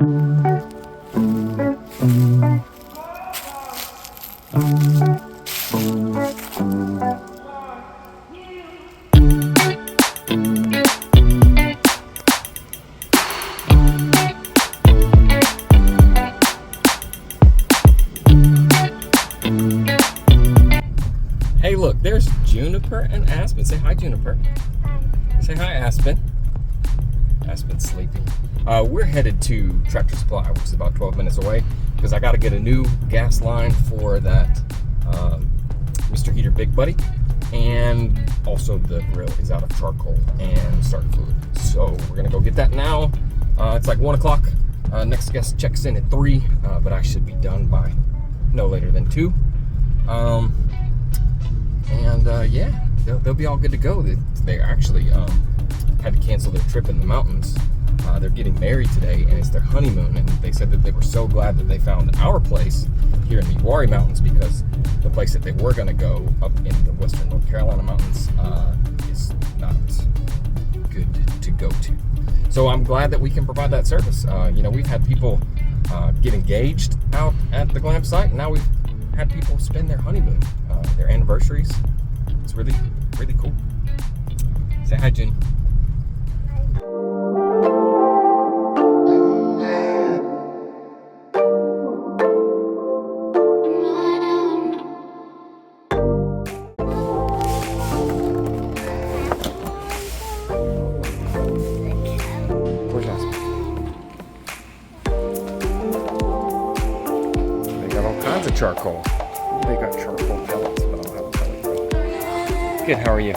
Hey, look, there's Juniper and Aspen. Say hi, Juniper. Hi. Say hi, Aspen. Aspen's sleeping. We're headed to Tractor Supply, which is about 12 minutes away, because I got to get a new gas line for that Mr. Heater Big Buddy, and also the grill is out of charcoal and starting fluid. So we're gonna go get that now. It's like 1 o'clock. Next guest checks in at 3, but I should be done by no later than 2. Yeah, they'll be all good to go. They actually had to cancel their trip in the mountains. They're getting married today, and it's their honeymoon, and they said that they were so glad that they found our place here in the Uwharrie Mountains, because the place that they were going to go up in the western North Carolina mountains is not good to go to. So I'm glad that we can provide that service. We've had people get engaged out at the glam site, and now we've had people spend their honeymoon, their anniversaries. It's really, really cool. Say hi, June. Where's Aspen? They got all kinds of charcoal. They got charcoal pellets, but I'll have a pellet. Good, how are you?